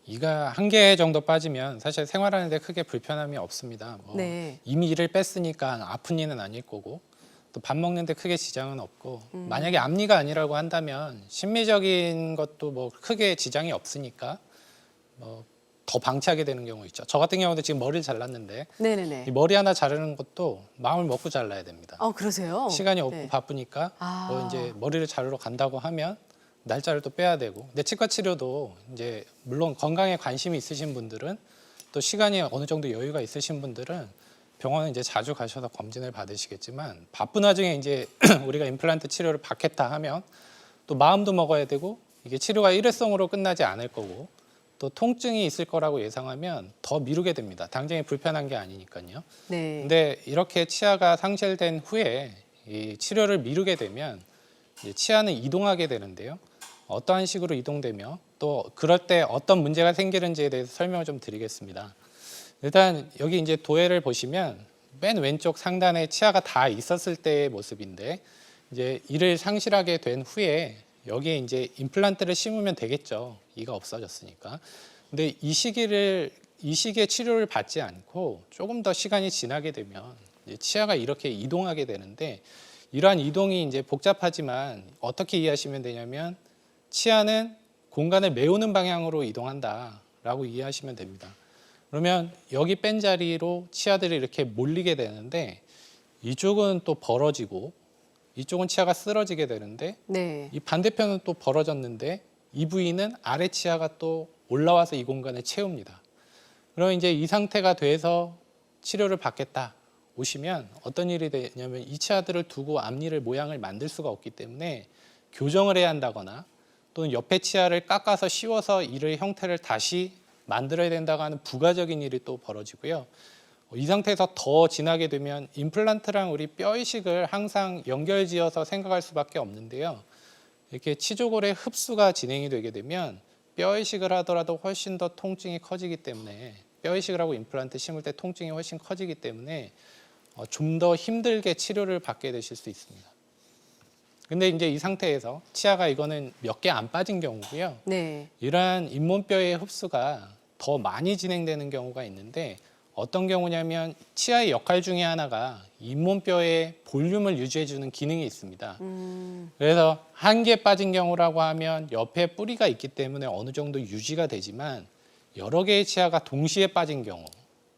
이가 한 개 정도 빠지면 사실 생활하는데 크게 불편함이 없습니다. 네. 이미 이를 뺐으니까 아픈 이는 아닐 거고 또 밥 먹는데 크게 지장은 없고 만약에 앞니가 아니라고 한다면 심미적인 것도 뭐 크게 지장이 없으니까 더 방치하게 되는 경우 있죠. 저 같은 경우도 지금 머리를 잘랐는데 네네네. 이 머리 하나 자르는 것도 마음을 먹고 잘라야 됩니다. 그러세요? 시간이 없고 네. 바쁘니까 아. 이제 머리를 자르러 간다고 하면 날짜를 또 빼야 되고. 근데 치과 치료도 이제 물론 건강에 관심이 있으신 분들은 또 시간이 어느 정도 여유가 있으신 분들은 병원에 이제 자주 가셔서 검진을 받으시겠지만 바쁜 와중에 이제 우리가 임플란트 치료를 받겠다 하면 또 마음도 먹어야 되고 이게 치료가 일회성으로 끝나지 않을 거고 또 통증이 있을 거라고 예상하면 더 미루게 됩니다. 당장에 불편한 게 아니니까요. 네. 근데 이렇게 치아가 상실된 후에 이 치료를 미루게 되면 이제 치아는 이동하게 되는데요. 어떠한 식으로 이동되며 또 그럴 때 어떤 문제가 생기는지에 대해서 설명을 좀 드리겠습니다. 일단 여기 이제 도해를 보시면 맨 왼쪽 상단에 치아가 다 있었을 때의 모습인데 이제 이를 상실하게 된 후에 여기에 이제 임플란트를 심으면 되겠죠. 이가 없어졌으니까. 근데 이 시기에 치료를 받지 않고 조금 더 시간이 지나게 되면 이제 치아가 이렇게 이동하게 되는데 이러한 이동이 이제 복잡하지만 어떻게 이해하시면 되냐면 치아는 공간을 메우는 방향으로 이동한다라고 이해하시면 됩니다. 그러면 여기 뺀 자리로 치아들이 이렇게 몰리게 되는데 이쪽은 또 벌어지고 이쪽은 치아가 쓰러지게 되는데 네. 이 반대편은 또 벌어졌는데 이 부위는 아래 치아가 또 올라와서 이 공간을 채웁니다. 그럼 이제 이 상태가 돼서 치료를 받겠다 오시면 어떤 일이 되냐면 이 치아들을 두고 앞니를 모양을 만들 수가 없기 때문에 교정을 해야 한다거나 또는 옆에 치아를 깎아서 씌워서 이를 형태를 다시 만들어야 된다고 하는 부가적인 일이 또 벌어지고요. 이 상태에서 더 지나게 되면 임플란트랑 우리 뼈 이식을 항상 연결지어서 생각할 수밖에 없는데요. 이렇게 치조골의 흡수가 진행이 되게 되면 뼈 이식을 하더라도 훨씬 더 통증이 커지기 때문에 뼈 이식을 하고 임플란트 심을 때 통증이 훨씬 커지기 때문에 좀 더 힘들게 치료를 받게 되실 수 있습니다. 근데 이제 이 상태에서 치아가 이거는 몇 개 안 빠진 경우고요. 네. 이러한 잇몸뼈의 흡수가 더 많이 진행되는 경우가 있는데 어떤 경우냐면 치아의 역할 중에 하나가 잇몸뼈의 볼륨을 유지해주는 기능이 있습니다. 그래서 한 개 빠진 경우라고 하면 옆에 뿌리가 있기 때문에 어느 정도 유지가 되지만 여러 개의 치아가 동시에 빠진 경우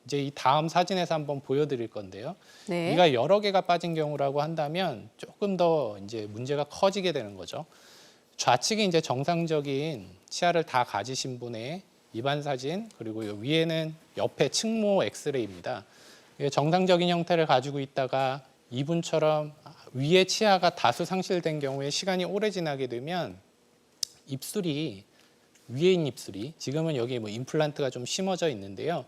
이제 이 다음 사진에서 한번 보여드릴 건데요. 네. 이가 여러 개가 빠진 경우라고 한다면 조금 더 이제 문제가 커지게 되는 거죠. 좌측이 이제 정상적인 치아를 다 가지신 분의 입안 사진, 그리고 위에는 옆에 측모 엑스레이입니다. 정상적인 형태를 가지고 있다가 이분처럼 위에 치아가 다수 상실된 경우에 시간이 오래 지나게 되면 입술이 위에 있는 입술이 지금은 여기 뭐 임플란트가 좀 심어져 있는데요.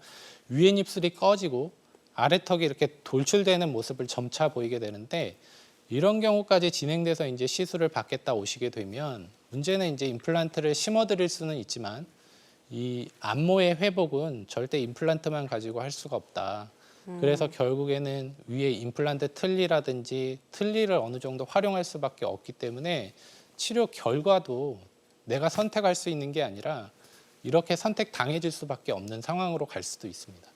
위에 있는 입술이 꺼지고 아래턱이 이렇게 돌출되는 모습을 점차 보이게 되는데 이런 경우까지 진행돼서 이제 시술을 받겠다 오시게 되면 문제는 이제 임플란트를 심어드릴 수는 있지만 이 안모의 회복은 절대 임플란트만 가지고 할 수가 없다. 그래서 결국에는 위에 임플란트 틀니라든지 틀니를 어느 정도 활용할 수밖에 없기 때문에 치료 결과도 내가 선택할 수 있는 게 아니라 이렇게 선택당해질 수밖에 없는 상황으로 갈 수도 있습니다.